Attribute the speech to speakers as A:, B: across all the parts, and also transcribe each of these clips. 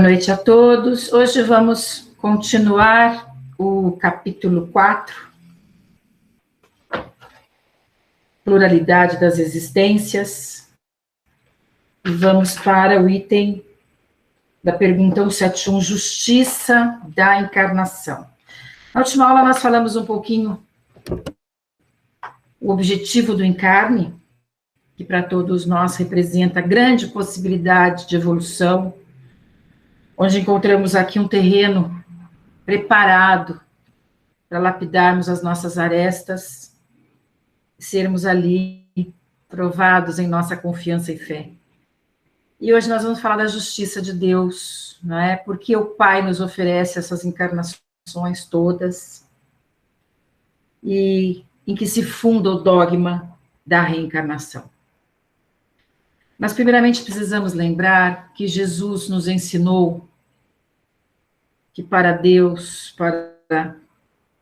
A: Boa noite a todos. Hoje vamos continuar o capítulo 4, Pluralidade das Existências, e vamos para o item da pergunta 171, Justiça da Encarnação. Na última aula nós falamos um pouquinho o objetivo do encarne, que para todos nós representa grande possibilidade de evolução, onde encontramos aqui um terreno preparado para lapidarmos as nossas arestas, sermos ali provados em nossa confiança e fé. E hoje nós vamos falar da justiça de Deus, não é? Porque o Pai nos oferece essas encarnações todas, e em que se funda o dogma da reencarnação. Mas primeiramente precisamos lembrar que Jesus nos ensinou que para Deus, para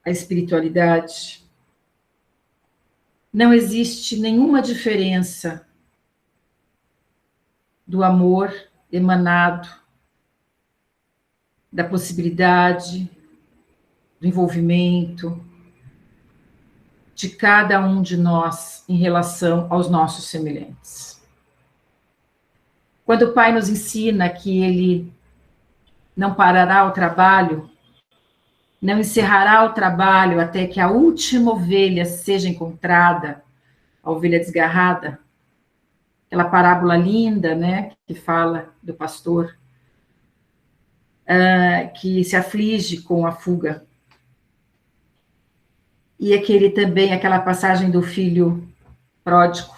A: a espiritualidade, não existe nenhuma diferença do amor emanado, da possibilidade, do envolvimento de cada um de nós em relação aos nossos semelhantes. Quando o Pai nos ensina que Ele não parará o trabalho, não encerrará o trabalho até que a última ovelha seja encontrada, a ovelha desgarrada, aquela parábola linda, né, que fala do pastor, que se aflige com a fuga. E aquela passagem do filho pródigo,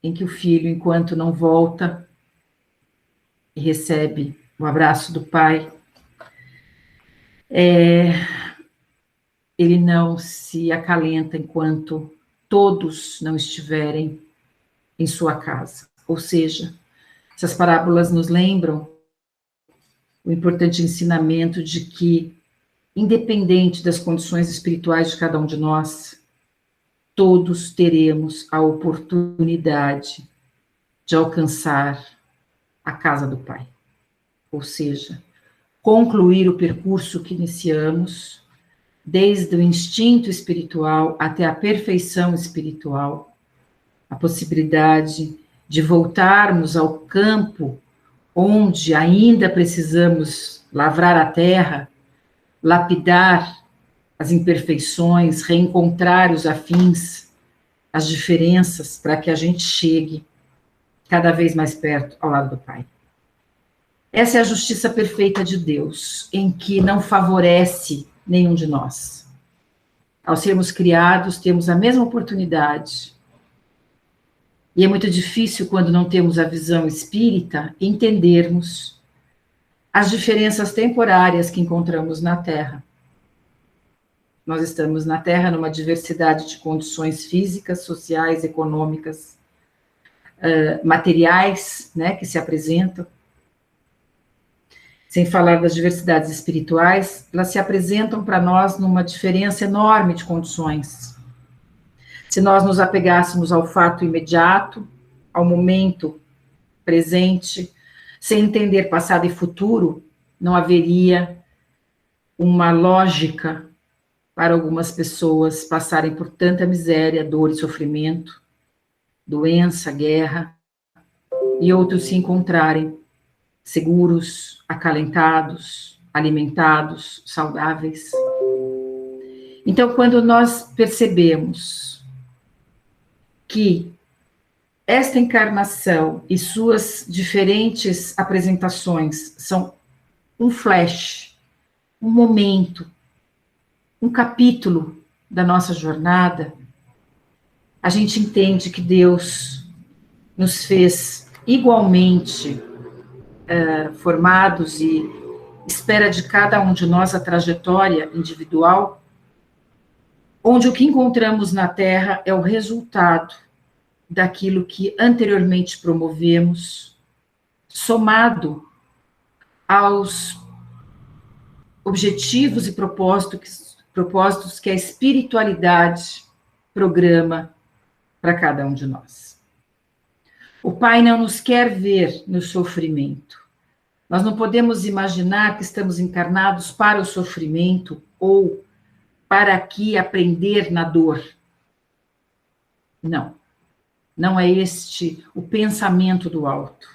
A: em que o filho, enquanto não volta, e recebe o abraço do pai, ele não se acalenta enquanto todos não estiverem em sua casa. Ou seja, essas parábolas nos lembram o importante ensinamento de que, independente das condições espirituais de cada um de nós, todos teremos a oportunidade de alcançar a casa do Pai. Ou seja, concluir o percurso que iniciamos, desde o instinto espiritual até a perfeição espiritual, a possibilidade de voltarmos ao campo onde ainda precisamos lavrar a terra, lapidar as imperfeições, reencontrar os afins, as diferenças, para que a gente chegue cada vez mais perto ao lado do Pai. Essa é a justiça perfeita de Deus, em que não favorece nenhum de nós. Ao sermos criados, temos a mesma oportunidade. E é muito difícil, quando não temos a visão espírita, entendermos as diferenças temporárias que encontramos na Terra. Nós estamos na Terra numa diversidade de condições físicas, sociais, econômicas, materiais, né, que se apresentam. Sem falar das diversidades espirituais, elas se apresentam para nós numa diferença enorme de condições. Se nós nos apegássemos ao fato imediato, ao momento presente, sem entender passado e futuro, não haveria uma lógica para algumas pessoas passarem por tanta miséria, dor e sofrimento, doença, guerra, e outros se encontrarem seguros, acalentados, alimentados, saudáveis. Então, quando nós percebemos que esta encarnação e suas diferentes apresentações são um flash, um momento, um capítulo da nossa jornada, a gente entende que Deus nos fez igualmente formados e espera de cada um de nós a trajetória individual, onde o que encontramos na Terra é o resultado daquilo que anteriormente promovemos, somado aos objetivos e propósitos que a espiritualidade programa para cada um de nós. O Pai não nos quer ver no sofrimento, Nós não podemos imaginar que estamos encarnados para o sofrimento ou para aqui aprender na dor. Não. Não é este o pensamento do alto.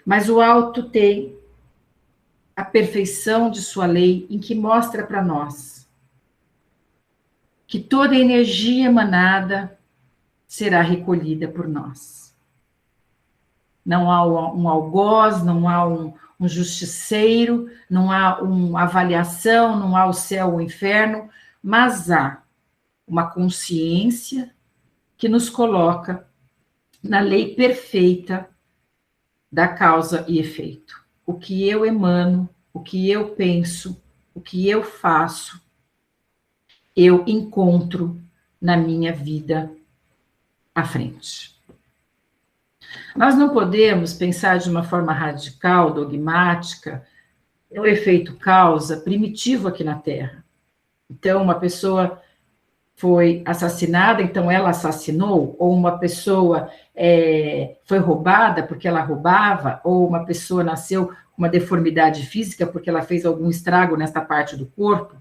A: Mas o alto tem a perfeição de sua lei, em que mostra para nós que toda energia emanada será recolhida por nós. Não há um algoz, não há um justiceiro, não há uma avaliação, não há o céu ou o inferno, mas há uma consciência que nos coloca na lei perfeita da causa e efeito. O que eu emano, o que eu penso, o que eu faço, eu encontro na minha vida à frente. Nós não podemos pensar de uma forma radical, dogmática, o efeito causa primitivo aqui na Terra. Então, uma pessoa foi assassinada, então ela assassinou, ou uma pessoa foi roubada porque ela roubava, ou uma pessoa nasceu com uma deformidade física porque ela fez algum estrago nesta parte do corpo.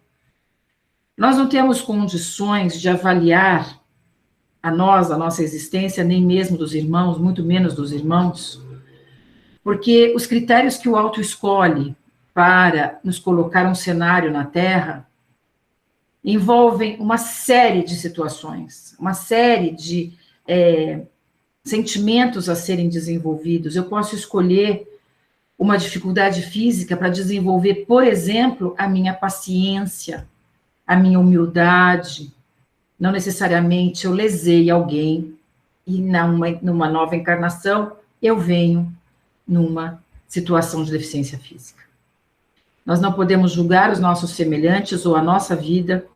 A: Nós não temos condições de avaliar a nossa existência, nem mesmo dos irmãos, muito menos dos irmãos, porque os critérios que o alto escolhe para nos colocar um cenário na Terra envolvem uma série de situações, uma série de sentimentos a serem desenvolvidos. Eu posso escolher uma dificuldade física para desenvolver, por exemplo, a minha paciência, a minha humildade. Não necessariamente eu lesei alguém e numa nova encarnação eu venho numa situação de deficiência física. Nós não podemos julgar os nossos semelhantes ou a nossa vida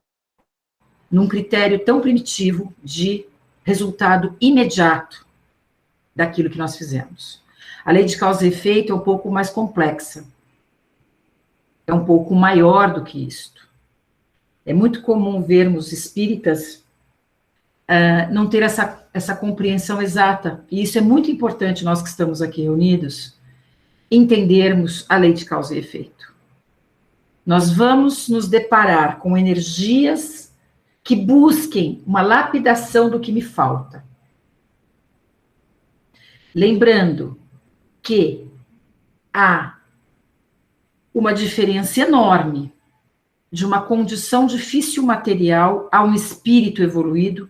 A: num critério tão primitivo de resultado imediato daquilo que nós fizemos. A lei de causa e efeito é um pouco mais complexa. É um pouco maior do que isto. É muito comum vermos espíritas não ter essa compreensão exata. E isso é muito importante, nós que estamos aqui reunidos, entendermos a lei de causa e efeito. Nós vamos nos deparar com energias que busquem uma lapidação do que me falta. Lembrando que há uma diferença enorme de uma condição difícil material a um espírito evoluído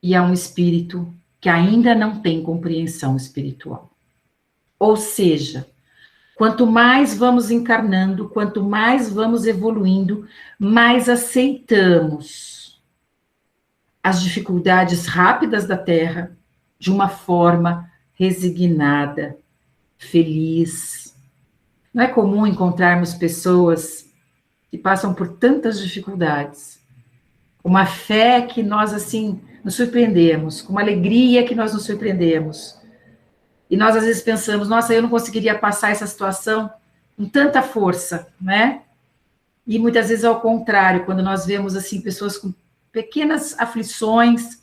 A: e a um espírito que ainda não tem compreensão espiritual. Ou seja, quanto mais vamos encarnando, quanto mais vamos evoluindo, mais aceitamos as dificuldades rápidas da Terra de uma forma resignada, feliz. Não é comum encontrarmos pessoas que passam por tantas dificuldades, uma fé que nós, assim, nos surpreendemos, com uma alegria que nós nos surpreendemos. E nós, às vezes, pensamos, nossa, eu não conseguiria passar essa situação com tanta força, né? E muitas vezes, ao contrário, quando nós vemos, assim, pessoas com pequenas aflições,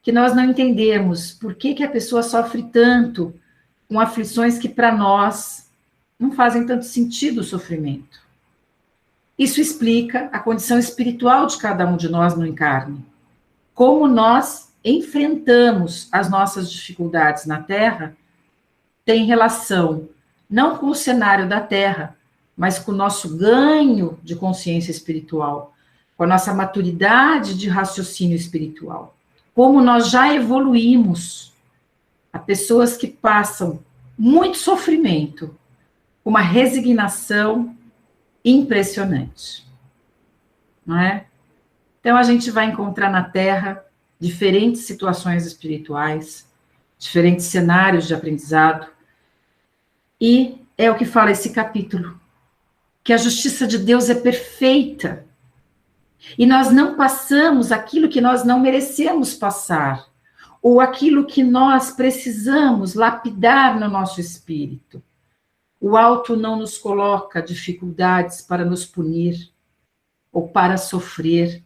A: que nós não entendemos por que a pessoa sofre tanto com aflições que, para nós, não fazem tanto sentido o sofrimento. Isso explica a condição espiritual de cada um de nós no encarne. Como nós enfrentamos as nossas dificuldades na Terra tem relação não com o cenário da Terra, mas com o nosso ganho de consciência espiritual, com a nossa maturidade de raciocínio espiritual. Como nós já evoluímos. Há pessoas que passam muito sofrimento, uma resignação impressionante, não é? Então, a gente vai encontrar na Terra diferentes situações espirituais, diferentes cenários de aprendizado, e é o que fala esse capítulo, que a justiça de Deus é perfeita, e nós não passamos aquilo que nós não merecemos passar, ou aquilo que nós precisamos lapidar no nosso espírito. O alto não nos coloca dificuldades para nos punir ou para sofrer.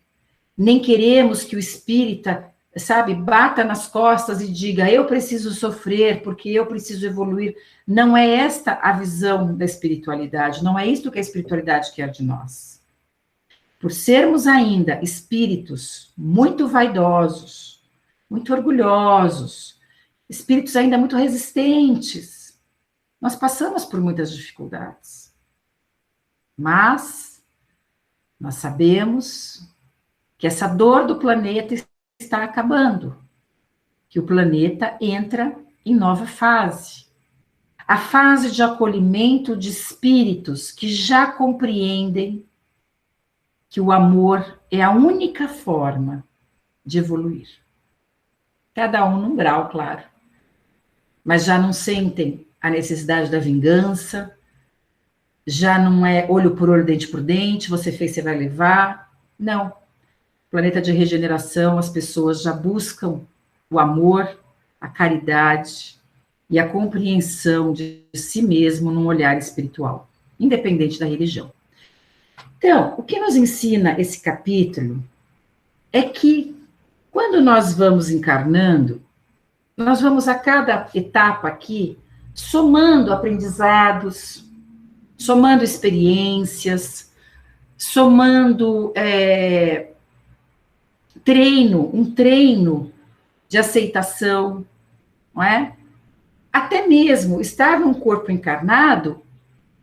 A: Nem queremos que o espírita sabe, bata nas costas e diga, eu preciso sofrer porque eu preciso evoluir. Não é esta a visão da espiritualidade, não é isto que a espiritualidade quer de nós. Por sermos ainda espíritos muito vaidosos, muito orgulhosos, espíritos ainda muito resistentes, nós passamos por muitas dificuldades. Mas nós sabemos que essa dor do planeta está acabando, que o planeta entra em nova fase. A fase de acolhimento de espíritos que já compreendem que o amor é a única forma de evoluir. Cada um num grau, claro. Mas já não sentem a necessidade da vingança, já não é olho por olho, dente por dente, você fez, você vai levar. Não. Planeta de regeneração, as pessoas já buscam o amor, a caridade e a compreensão de si mesmo num olhar espiritual, independente da religião. Então, o que nos ensina esse capítulo é que, quando nós vamos encarnando, nós vamos a cada etapa aqui somando aprendizados, somando experiências, somando um treino de aceitação, não é? Até mesmo estar num corpo encarnado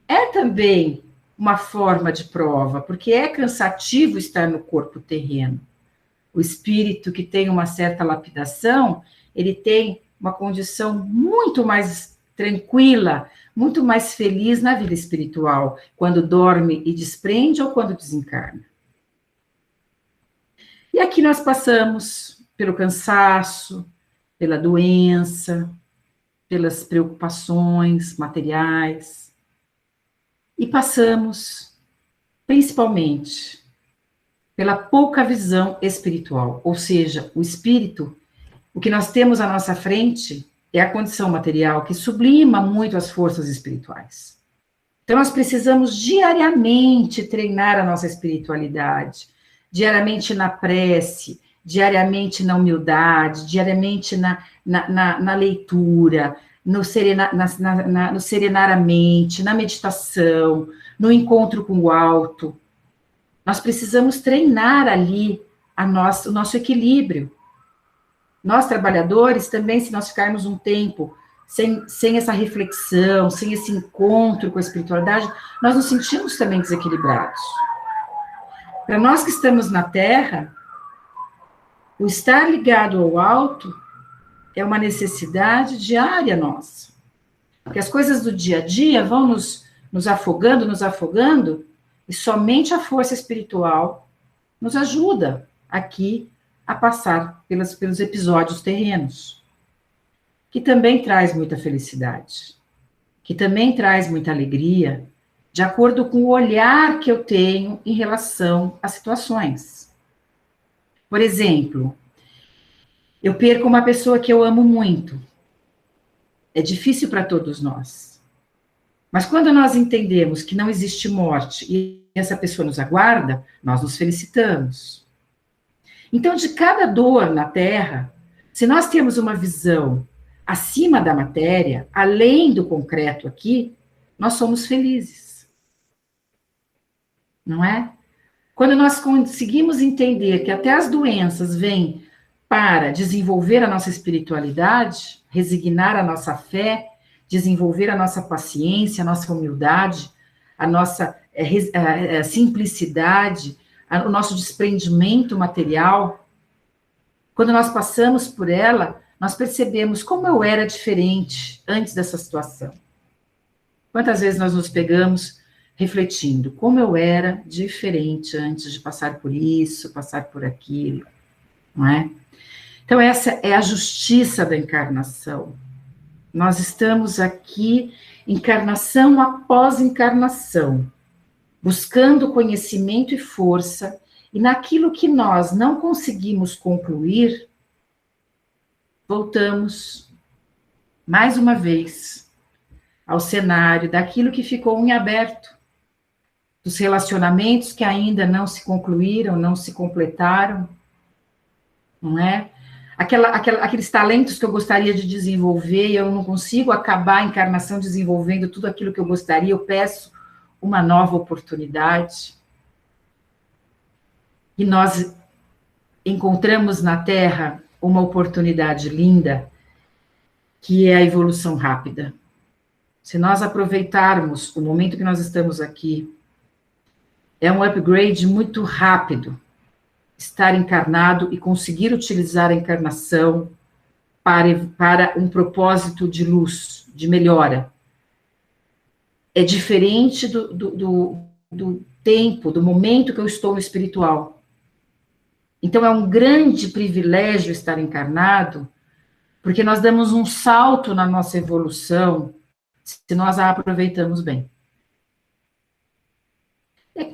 A: é também uma forma de prova, porque é cansativo estar no corpo terreno. O espírito que tem uma certa lapidação, ele tem uma condição muito mais tranquila, muito mais feliz na vida espiritual, quando dorme e desprende ou quando desencarna. E aqui nós passamos pelo cansaço, pela doença, pelas preocupações materiais, e passamos, principalmente, pela pouca visão espiritual, ou seja, o espírito, o que nós temos à nossa frente é a condição material que sublima muito as forças espirituais. Então, nós precisamos diariamente treinar a nossa espiritualidade, diariamente na prece, diariamente na humildade, diariamente na leitura, no serenar a mente, na meditação, no encontro com o alto. Nós precisamos treinar ali o nosso equilíbrio. Nós, trabalhadores, também, se nós ficarmos um tempo sem essa reflexão, sem esse encontro com a espiritualidade, nós nos sentimos também desequilibrados. Para nós que estamos na Terra, o estar ligado ao alto é uma necessidade diária nossa. Porque as coisas do dia a dia vão nos afogando, e somente a força espiritual nos ajuda aqui a passar pelos episódios terrenos, que também traz muita felicidade, que também traz muita alegria, de acordo com o olhar que eu tenho em relação às situações. Por exemplo, eu perco uma pessoa que eu amo muito. É difícil para todos nós. Mas quando nós entendemos que não existe morte e essa pessoa nos aguarda, nós nos felicitamos. Então, de cada dor na Terra, se nós temos uma visão acima da matéria, além do concreto aqui, nós somos felizes. Não é? Quando nós conseguimos entender que até as doenças vêm para desenvolver a nossa espiritualidade, resignar a nossa fé, desenvolver a nossa paciência, a nossa humildade, a nossa simplicidade, o nosso desprendimento material, quando nós passamos por ela, nós percebemos como eu era diferente antes dessa situação. Quantas vezes nós nos pegamos refletindo como eu era diferente antes de passar por isso, passar por aquilo, não é? Então, essa é a justiça da encarnação. Nós estamos aqui, encarnação após encarnação, buscando conhecimento e força, e naquilo que nós não conseguimos concluir, voltamos, mais uma vez, ao cenário daquilo que ficou em aberto, dos relacionamentos que ainda não se concluíram, não se completaram, não é? aqueles talentos que eu gostaria de desenvolver e eu não consigo acabar a encarnação desenvolvendo tudo aquilo que eu gostaria, eu peço uma nova oportunidade. E nós encontramos na Terra uma oportunidade linda, que é a evolução rápida. Se nós aproveitarmos o momento que nós estamos aqui, é um upgrade muito rápido, estar encarnado e conseguir utilizar a encarnação para um propósito de luz, de melhora. É diferente do tempo, do momento que eu estou no espiritual. Então, é um grande privilégio estar encarnado, porque nós damos um salto na nossa evolução, se nós a aproveitamos bem. É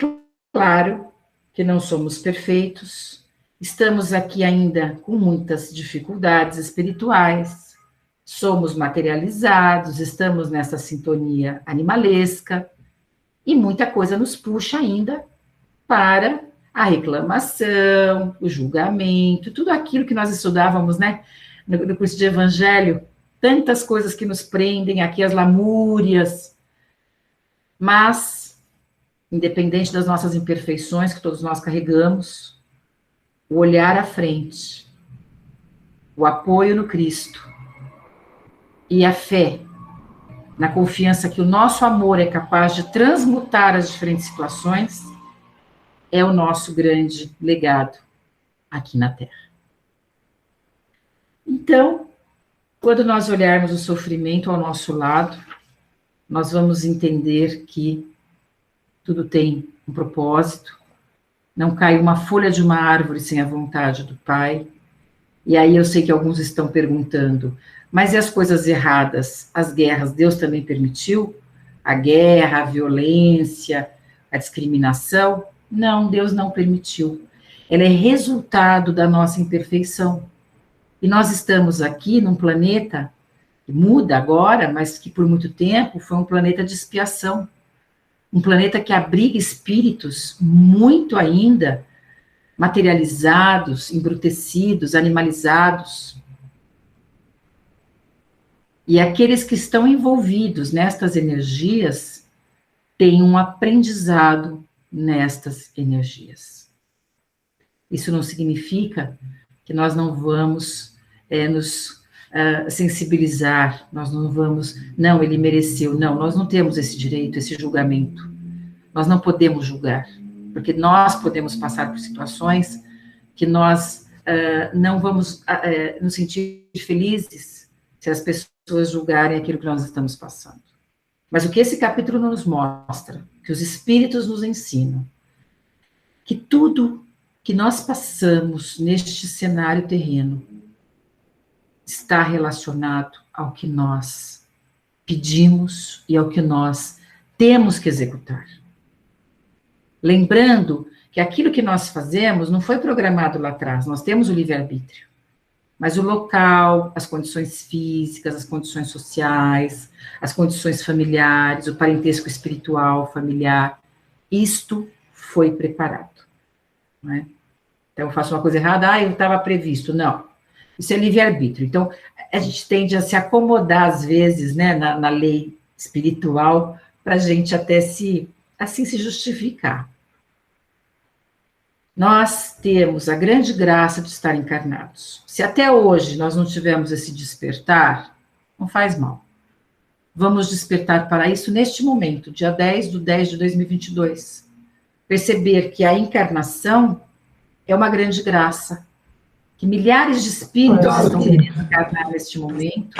A: claro que não somos perfeitos, estamos aqui ainda com muitas dificuldades espirituais, somos materializados, estamos nessa sintonia animalesca, e muita coisa nos puxa ainda para a reclamação, o julgamento, tudo aquilo que nós estudávamos, né, no curso de Evangelho, tantas coisas que nos prendem aqui, as lamúrias, mas, independente das nossas imperfeições, que todos nós carregamos, o olhar à frente, o apoio no Cristo e a fé, na confiança que o nosso amor é capaz de transmutar as diferentes situações, é o nosso grande legado aqui na Terra. Então, quando nós olharmos o sofrimento ao nosso lado, nós vamos entender que tudo tem um propósito, não cai uma folha de uma árvore sem a vontade do Pai. E aí eu sei que alguns estão perguntando, mas e as coisas erradas, as guerras, Deus também permitiu? A guerra, a violência, a discriminação? Não, Deus não permitiu. Ela é resultado da nossa imperfeição. E nós estamos aqui num planeta que muda agora, mas que por muito tempo foi um planeta de expiação. Um planeta que abriga espíritos muito ainda materializados, embrutecidos, animalizados. E aqueles que estão envolvidos nestas energias têm um aprendizado nestas energias. Isso não significa que nós não vamos nos sensibilizar, nós não vamos, não, ele mereceu, não, nós não temos esse direito, esse julgamento. Nós não podemos julgar, porque nós podemos passar por situações que nós não vamos nos sentir felizes se as pessoas julgarem aquilo que nós estamos passando. Mas o que esse capítulo nos mostra, que os espíritos nos ensinam, que tudo que nós passamos neste cenário terreno está relacionado ao que nós pedimos e ao que nós temos que executar. Lembrando que aquilo que nós fazemos não foi programado lá atrás, nós temos o livre-arbítrio. Mas o local, as condições físicas, as condições sociais, as condições familiares, o parentesco espiritual, familiar, isto foi preparado. Não é? Então, eu faço uma coisa errada, eu estava previsto. Não, isso é livre-arbítrio. Então, a gente tende a se acomodar, às vezes, né, na lei espiritual, para a gente até assim se justificar. Nós temos a grande graça de estar encarnados. Se até hoje nós não tivemos esse despertar, não faz mal. Vamos despertar para isso neste momento, dia 10/10/2022. Perceber que a encarnação é uma grande graça, que milhares de espíritos estão querendo encarnar neste momento,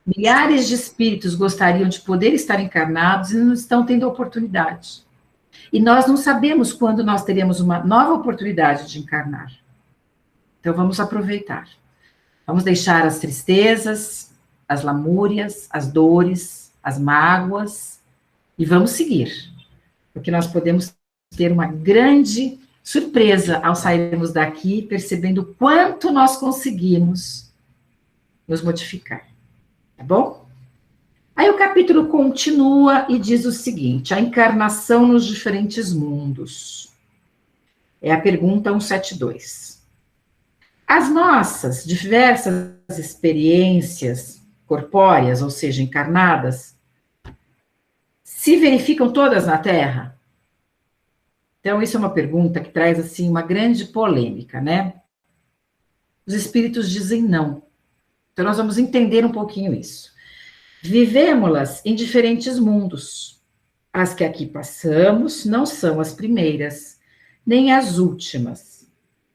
A: milhares de espíritos gostariam de poder estar encarnados e não estão tendo a oportunidade. E nós não sabemos quando nós teremos uma nova oportunidade de encarnar. Então, vamos aproveitar. Vamos deixar as tristezas, as lamúrias, as dores, as mágoas, e vamos seguir. Porque nós podemos ter uma grande surpresa ao sairmos daqui, percebendo o quanto nós conseguimos nos modificar. Tá bom? Aí o capítulo continua e diz o seguinte: a encarnação nos diferentes mundos. É a pergunta 172. As nossas diversas experiências corpóreas, ou seja, encarnadas, se verificam todas na Terra? Então, isso é uma pergunta que traz, assim, uma grande polêmica, né? Os espíritos dizem não. Então, nós vamos entender um pouquinho isso. Vivemos-las em diferentes mundos. As que aqui passamos não são as primeiras, nem as últimas.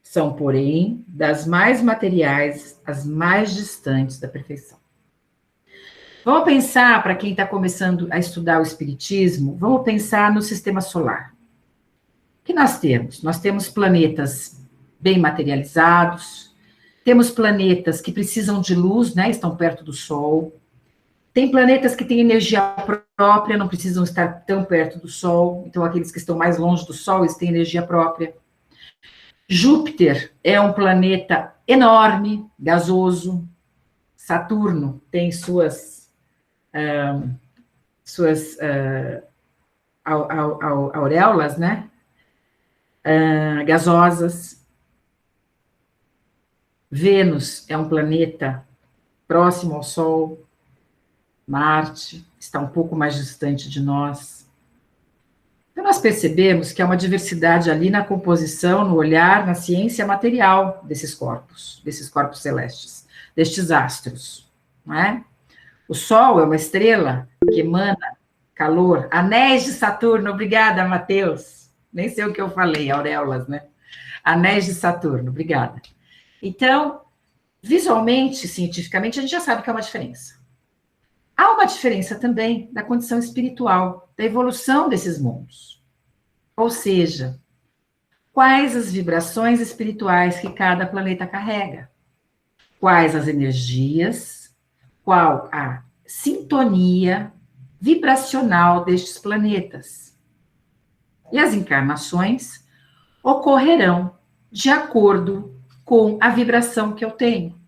A: São, porém, das mais materiais, as mais distantes da perfeição. Vamos pensar, para quem está começando a estudar o Espiritismo, vamos pensar no sistema solar. O que nós temos? Nós temos planetas bem materializados, temos planetas que precisam de luz, né? Estão perto do Sol. Tem planetas que têm energia própria, não precisam estar tão perto do Sol. Então, aqueles que estão mais longe do Sol, eles têm energia própria. Júpiter é um planeta enorme, gasoso. Saturno tem suas auréolas, né? Gasosas. Vênus é um planeta próximo ao Sol. Marte está um pouco mais distante de nós. Então, nós percebemos que há uma diversidade ali na composição, no olhar, na ciência material desses corpos celestes, destes astros, não é? O Sol é uma estrela que emana calor. Anéis de Saturno, obrigada, Matheus. Nem sei o que eu falei, auréolas, né? Anéis de Saturno, obrigada. Então, visualmente, cientificamente, a gente já sabe que há uma diferença. Há uma diferença também da condição espiritual, da evolução desses mundos. Ou seja, quais as vibrações espirituais que cada planeta carrega? Quais as energias? Qual a sintonia vibracional destes planetas? E as encarnações ocorrerão de acordo com a vibração que eu tenho.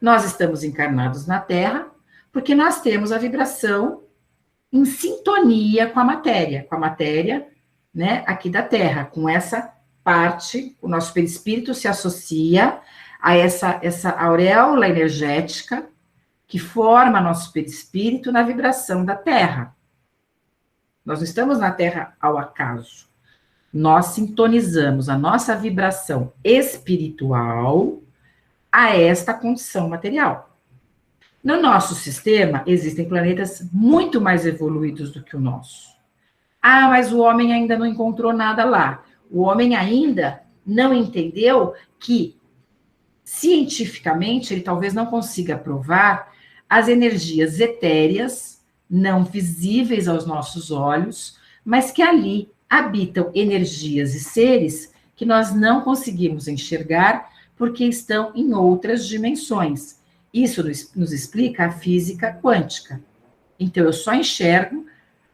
A: Nós estamos encarnados na Terra porque nós temos a vibração em sintonia com a matéria, né, aqui da Terra, com essa parte, o nosso perispírito se associa a essa auréola energética que forma nosso perispírito na vibração da Terra. Nós não estamos na Terra ao acaso. Nós sintonizamos a nossa vibração espiritual a esta condição material. No nosso sistema, existem planetas muito mais evoluídos do que o nosso. Ah, mas o homem ainda não encontrou nada lá. O homem ainda não entendeu que, cientificamente, ele talvez não consiga provar as energias etéreas, não visíveis aos nossos olhos, mas que ali habitam energias e seres que nós não conseguimos enxergar porque estão em outras dimensões. Isso nos explica a física quântica. Então, eu só enxergo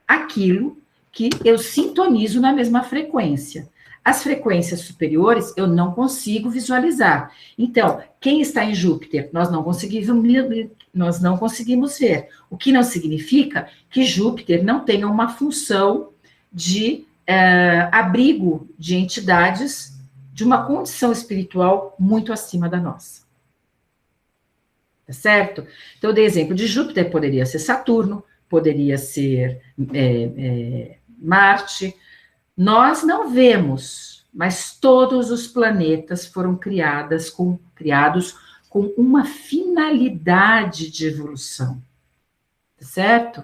A: aquilo que eu sintonizo na mesma frequência. As frequências superiores eu não consigo visualizar. Então, quem está em Júpiter, nós não conseguimos ver. O que não significa que Júpiter não tenha uma função de abrigo de entidades de uma condição espiritual muito acima da nossa. Tá certo? Então, eu dei exemplo de Júpiter, poderia ser Saturno, poderia ser Marte. Nós não vemos, mas todos os planetas foram criados com uma finalidade de evolução. Tá certo?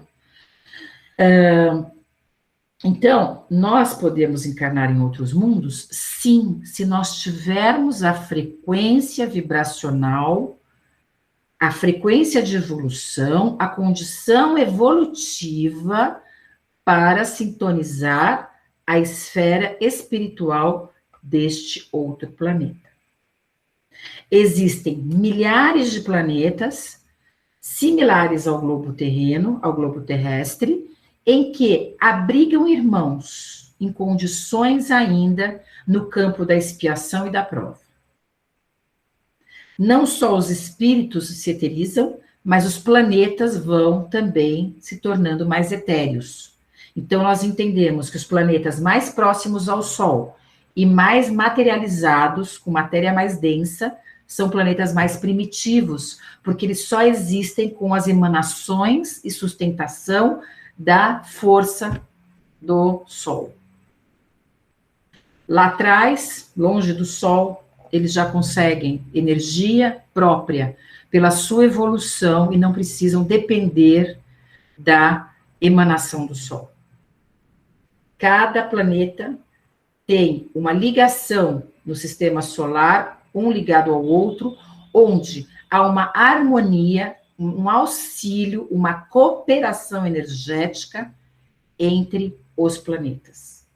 A: Então, nós podemos encarnar em outros mundos? Sim, se nós tivermos a frequência vibracional, a frequência de evolução, a condição evolutiva para sintonizar a esfera espiritual deste outro planeta. Existem milhares de planetas similares ao globo terreno, ao globo terrestre, em que abrigam irmãos em condições ainda no campo da expiação e da prova. Não só os espíritos se eterizam, mas os planetas vão também se tornando mais etéreos. Então, nós entendemos que os planetas mais próximos ao Sol e mais materializados, com matéria mais densa, são planetas mais primitivos, porque eles só existem com as emanações e sustentação da força do Sol. Lá atrás, longe do Sol, eles já conseguem energia própria pela sua evolução e não precisam depender da emanação do Sol. Cada planeta tem uma ligação no sistema solar, um ligado ao outro, onde há uma harmonia, um auxílio, uma cooperação energética entre os planetas.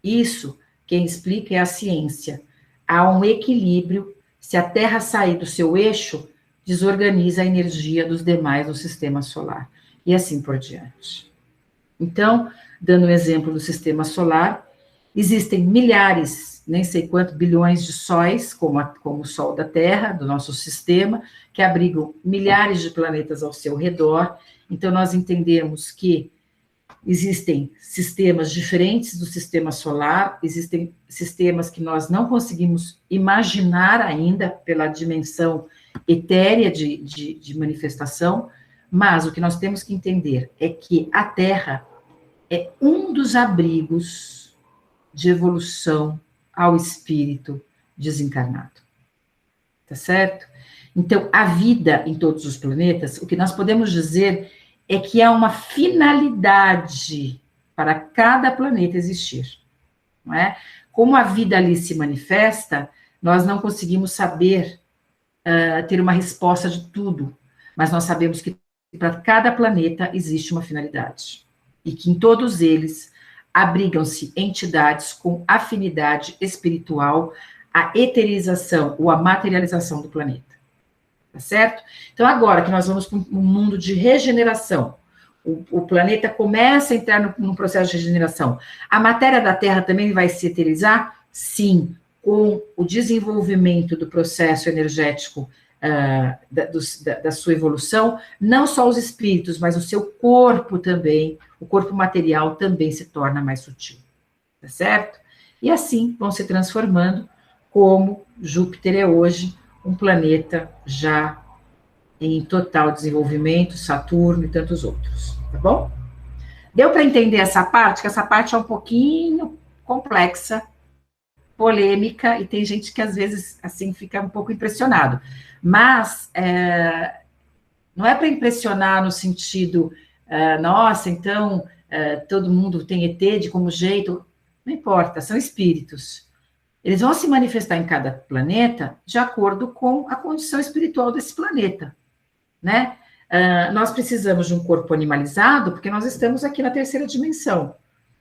A: Isso, quem explica é a ciência. Há um equilíbrio. Se a Terra sair do seu eixo, desorganiza a energia dos demais do sistema solar. E assim por diante. Então, dando um exemplo do sistema solar, existem milhares, nem sei quantos bilhões de sóis, como o Sol da Terra, do nosso sistema, que abrigam milhares de planetas ao seu redor. Então, nós entendemos que existem sistemas diferentes do sistema solar, existem sistemas que nós não conseguimos imaginar ainda pela dimensão etérea de manifestação, mas o que nós temos que entender é que a Terra é um dos abrigos de evolução ao espírito desencarnado. Tá certo? Então, a vida em todos os planetas, o que nós podemos dizer é que há uma finalidade para cada planeta existir, não é? Como a vida ali se manifesta, nós não conseguimos saber ter uma resposta de tudo, mas nós sabemos que para cada planeta existe uma finalidade, e que em todos eles abrigam-se entidades com afinidade espiritual, a eterização ou a materialização do planeta. Tá certo? Então, agora que nós vamos para um mundo de regeneração, o planeta começa a entrar no processo de regeneração. A matéria da Terra também vai se eterizar? Sim, com o desenvolvimento do processo energético da sua evolução, não só os espíritos, mas o seu corpo também, o corpo material também se torna mais sutil. Tá certo? E assim vão se transformando, como Júpiter é hoje, um planeta já em total desenvolvimento, Saturno e tantos outros, tá bom? Deu para entender essa parte? Que essa parte é um pouquinho complexa, polêmica, e tem gente que às vezes, assim, fica um pouco impressionado. Mas, não é para impressionar no sentido, nossa, então, todo mundo tem ET de como jeito, não importa, são espíritos. Eles vão se manifestar em cada planeta de acordo com a condição espiritual desse planeta, né? Nós precisamos de um corpo animalizado porque nós estamos aqui na terceira dimensão.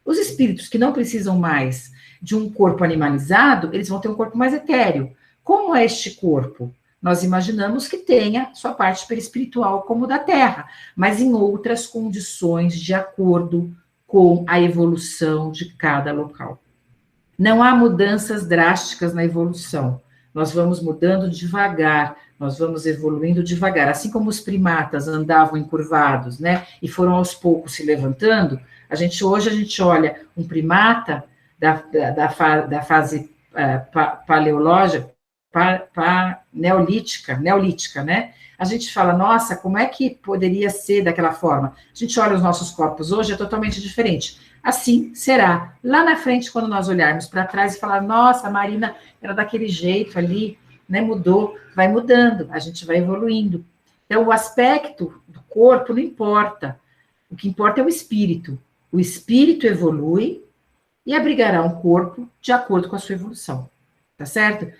A: Os espíritos que não precisam mais de um corpo animalizado, eles vão ter um corpo mais etéreo. Como é este corpo? Nós imaginamos que tenha sua parte perispiritual como o da Terra, mas em outras condições de acordo com a evolução de cada local. Não há mudanças drásticas na evolução. Nós vamos mudando devagar, nós vamos evoluindo devagar. Assim como os primatas andavam encurvados, né, e foram aos poucos se levantando, hoje a gente olha um primata da fase paleológica, neolítica, né? A gente fala, nossa, como é que poderia ser daquela forma? A gente olha os nossos corpos hoje, é totalmente diferente. Assim será lá na frente, quando nós olharmos para trás e falar, nossa, a Marina era daquele jeito ali, né? Mudou, vai mudando, a gente vai evoluindo. Então, o aspecto do corpo não importa. O que importa é o espírito. O espírito evolui e abrigará um corpo de acordo com a sua evolução. Tá certo?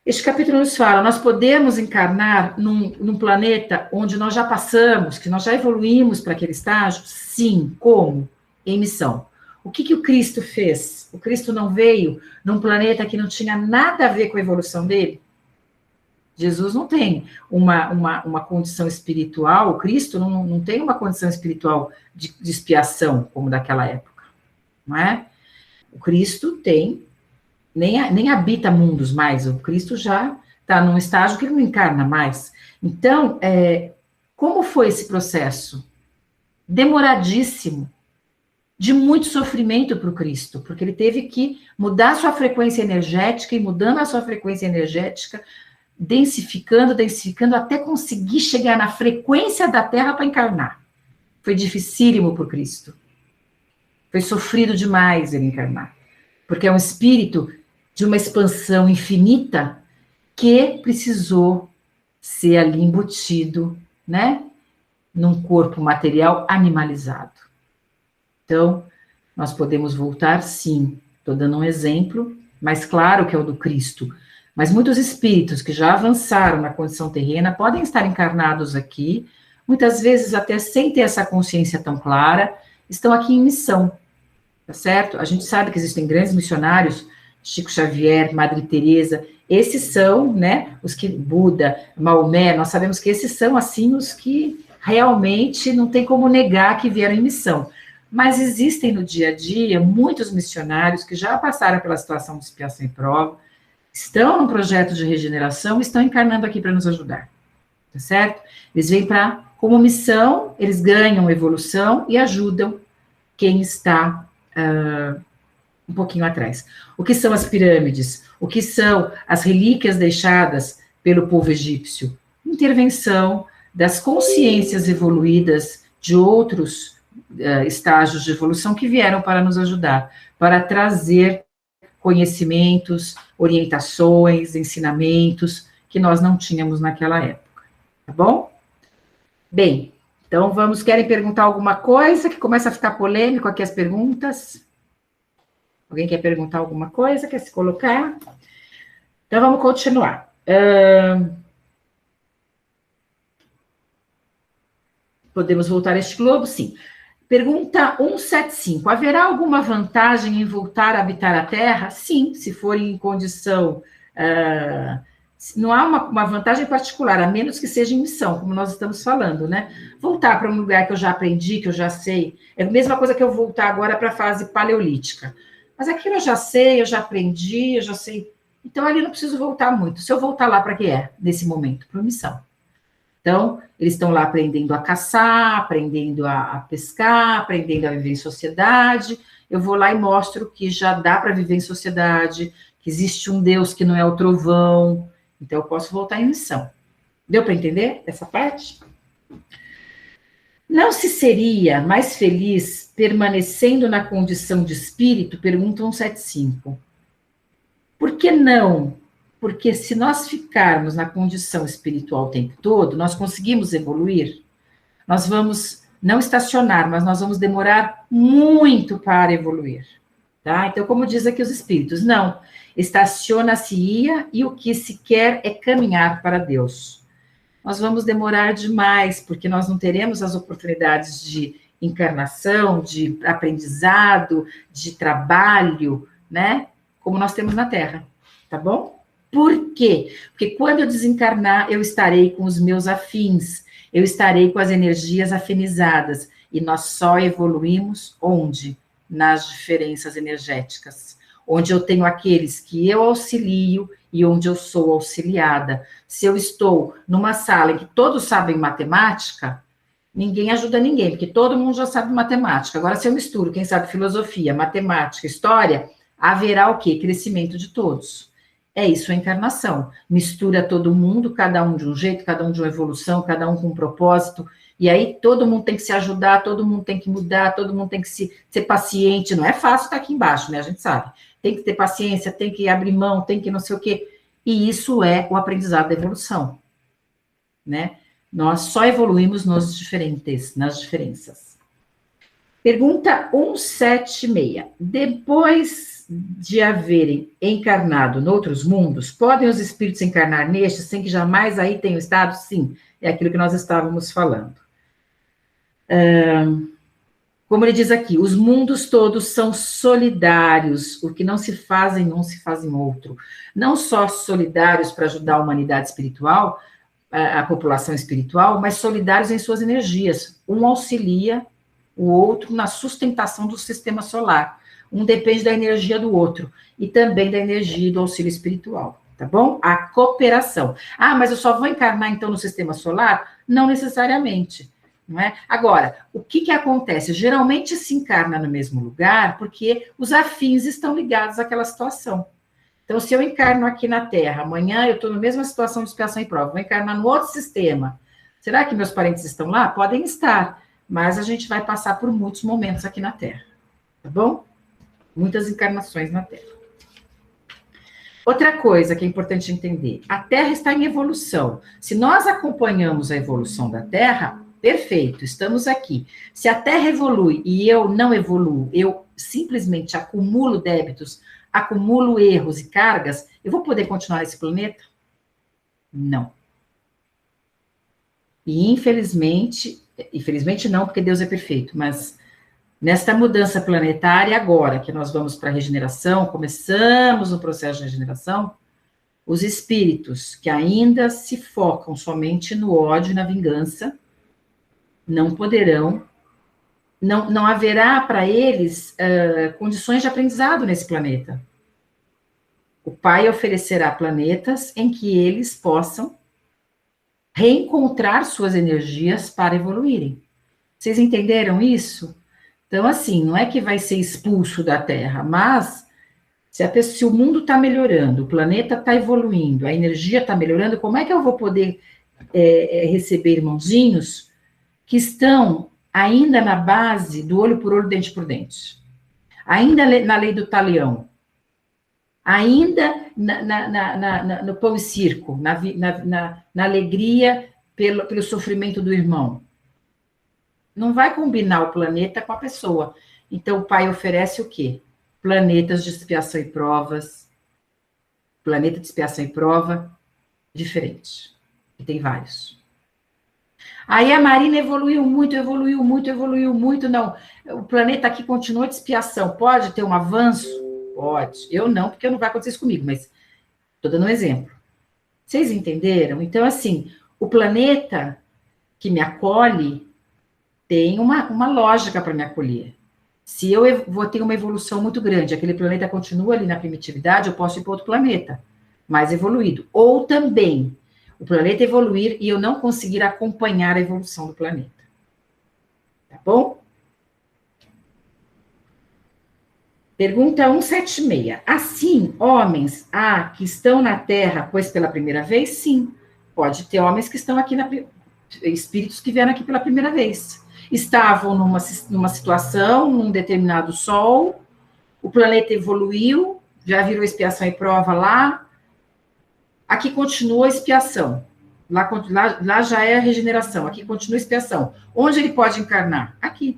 A: Este capítulo nos fala, nós podemos encarnar num planeta onde nós já passamos, que nós já evoluímos para aquele estágio? Sim. Como? Em missão. O que o Cristo fez? O Cristo não veio num planeta que não tinha nada a ver com a evolução dele? Jesus não tem uma condição espiritual, o Cristo não tem uma condição espiritual de expiação, como daquela época, não é? O Cristo tem, nem habita mundos mais, o Cristo já está num estágio que ele não encarna mais. Então, como foi esse processo? Demoradíssimo, de muito sofrimento para o Cristo, porque ele teve que mudar sua frequência energética, e mudando a sua frequência energética, densificando, densificando, até conseguir chegar na frequência da Terra para encarnar. Foi dificílimo para o Cristo. Foi sofrido demais ele encarnar. Porque é um espírito de uma expansão infinita que precisou ser ali embutido, né? Num corpo material animalizado. Então, nós podemos voltar, sim. Estou dando um exemplo, mas claro que é o do Cristo. Mas muitos espíritos que já avançaram na condição terrena podem estar encarnados aqui, muitas vezes até sem ter essa consciência tão clara, estão aqui em missão, tá certo? A gente sabe que existem grandes missionários, Chico Xavier, Madre Teresa, esses são, né, os que, Buda, Maomé, nós sabemos que esses são, assim, os que realmente não tem como negar que vieram em missão. Mas existem no dia a dia muitos missionários que já passaram pela situação de expiação e prova, estão num projeto de regeneração e estão encarnando aqui para nos ajudar, tá certo? Eles vêm para, como missão, eles ganham evolução e ajudam quem está um pouquinho atrás. O que são as pirâmides? O que são as relíquias deixadas pelo povo egípcio? Intervenção das consciências evoluídas de outros estágios de evolução que vieram para nos ajudar, para trazer conhecimentos, orientações, ensinamentos que nós não tínhamos naquela época, tá bom? Bem, então vamos, querem perguntar alguma coisa, que começa a ficar polêmico aqui as perguntas? Alguém quer perguntar alguma coisa, quer se colocar? Então vamos continuar. Podemos voltar a este globo? Sim. Pergunta 175. Haverá alguma vantagem em voltar a habitar a Terra? Sim, se for em condição... não há uma vantagem particular, a menos que seja em missão, como nós estamos falando, né? Voltar para um lugar que eu já aprendi, que eu já sei, é a mesma coisa que eu voltar agora para a fase paleolítica. Mas aquilo eu já sei, eu já aprendi, eu já sei... Então, ali não preciso voltar muito. Se eu voltar lá, para que é, nesse momento? Para missão. Então, eles estão lá aprendendo a caçar, aprendendo a pescar, aprendendo a viver em sociedade. Eu vou lá e mostro que já dá para viver em sociedade, que existe um Deus que não é o trovão. Então, eu posso voltar em missão. Deu para entender essa parte? Não se seria mais feliz permanecendo na condição de espírito? Pergunta 175. Por que não? Porque se nós ficarmos na condição espiritual o tempo todo, nós conseguimos evoluir, nós vamos não estacionar, mas nós vamos demorar muito para evoluir, tá? Então, como diz aqui os espíritos, não, estaciona-se-ia e o que se quer é caminhar para Deus. Nós vamos demorar demais, porque nós não teremos as oportunidades de encarnação, de aprendizado, de trabalho, né? Como nós temos na Terra, tá bom? Por quê? Porque quando eu desencarnar, eu estarei com os meus afins, eu estarei com as energias afinizadas, e nós só evoluímos onde? Nas diferenças energéticas, onde eu tenho aqueles que eu auxilio e onde eu sou auxiliada. Se eu estou numa sala em que todos sabem matemática, ninguém ajuda ninguém, porque todo mundo já sabe matemática. Agora, se eu misturo, quem sabe filosofia, matemática, história, haverá o quê? Crescimento de todos. É isso a encarnação. Mistura todo mundo, cada um de um jeito, cada um de uma evolução, cada um com um propósito, e aí todo mundo tem que se ajudar, todo mundo tem que mudar, todo mundo tem que ser paciente. Não é fácil estar aqui embaixo, né? A gente sabe. Tem que ter paciência, tem que abrir mão, tem que não sei o quê. E isso é o aprendizado da evolução, né? Nós só evoluímos nas diferenças. Pergunta 176. Depois de haverem encarnado noutros mundos, podem os espíritos encarnar nestes sem que jamais aí tenham estado? Sim, é aquilo que nós estávamos falando. Como ele diz aqui, os mundos todos são solidários, o que não se faz em um se faz em outro. Não só solidários para ajudar a humanidade espiritual, a população espiritual, mas solidários em suas energias. Um auxilia o outro na sustentação do sistema solar. Um depende da energia do outro e também da energia do auxílio espiritual, tá bom? A cooperação. Ah, mas eu só vou encarnar então no sistema solar? Não necessariamente, não é? Agora, o que acontece? Geralmente se encarna no mesmo lugar porque os afins estão ligados àquela situação. Então, se eu encarno aqui na Terra, amanhã eu estou na mesma situação de expiação e prova, vou encarnar no outro sistema. Será que meus parentes estão lá? Podem estar, mas a gente vai passar por muitos momentos aqui na Terra, tá bom? Muitas encarnações na Terra. Outra coisa que é importante entender, a Terra está em evolução. Se nós acompanhamos a evolução da Terra, perfeito, estamos aqui. Se a Terra evolui e eu não evoluo, eu simplesmente acumulo débitos, acumulo erros e cargas, eu vou poder continuar nesse planeta? Não. E infelizmente não, porque Deus é perfeito, mas nesta mudança planetária agora, que nós vamos para a regeneração, começamos o processo de regeneração, os espíritos que ainda se focam somente no ódio e na vingança, não poderão, não haverá para eles condições de aprendizado nesse planeta. O Pai oferecerá planetas em que eles possam reencontrar suas energias para evoluírem. Vocês entenderam isso? Então, assim, não é que vai ser expulso da Terra, mas se o mundo está melhorando, o planeta está evoluindo, a energia está melhorando, como é que eu vou poder receber irmãozinhos que estão ainda na base do olho por olho, dente por dente? Ainda na lei do talião? Ainda no pão e circo, na alegria pelo sofrimento do irmão? Não vai combinar o planeta com a pessoa. Então, o Pai oferece o quê? Planetas de expiação e provas. Planeta de expiação e prova diferente. E tem vários. Aí a Marina evoluiu muito. Não, o planeta aqui continua de expiação. Pode ter um avanço? Pode. Eu não, porque não vai acontecer isso comigo, mas estou dando um exemplo. Vocês entenderam? Então, assim, o planeta que me acolhe tem uma lógica para me acolher. Se eu vou ter uma evolução muito grande, aquele planeta continua ali na primitividade, eu posso ir para outro planeta, mais evoluído. Ou também, o planeta evoluir e eu não conseguir acompanhar a evolução do planeta. Tá bom? Pergunta 176. Assim, homens que estão na Terra, pois pela primeira vez, sim. Pode ter homens que estão aqui, espíritos que vieram aqui pela primeira vez. Estavam numa situação, num determinado sol, o planeta evoluiu, já virou expiação e prova lá, aqui continua a expiação, lá já é a regeneração, aqui continua a expiação. Onde ele pode encarnar? Aqui.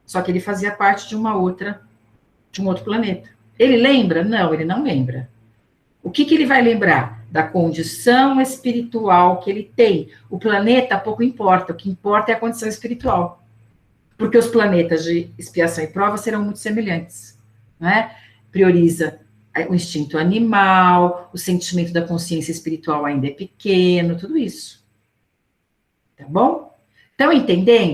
A: Só que ele fazia parte de um outro planeta. Ele lembra? Não, ele não lembra. O que ele vai lembrar? Da condição espiritual que ele tem. O planeta pouco importa, o que importa é a condição espiritual. Porque os planetas de expiação e prova serão muito semelhantes, né? Prioriza o instinto animal, o sentimento da consciência espiritual ainda é pequeno, tudo isso. Tá bom? Estão entendendo?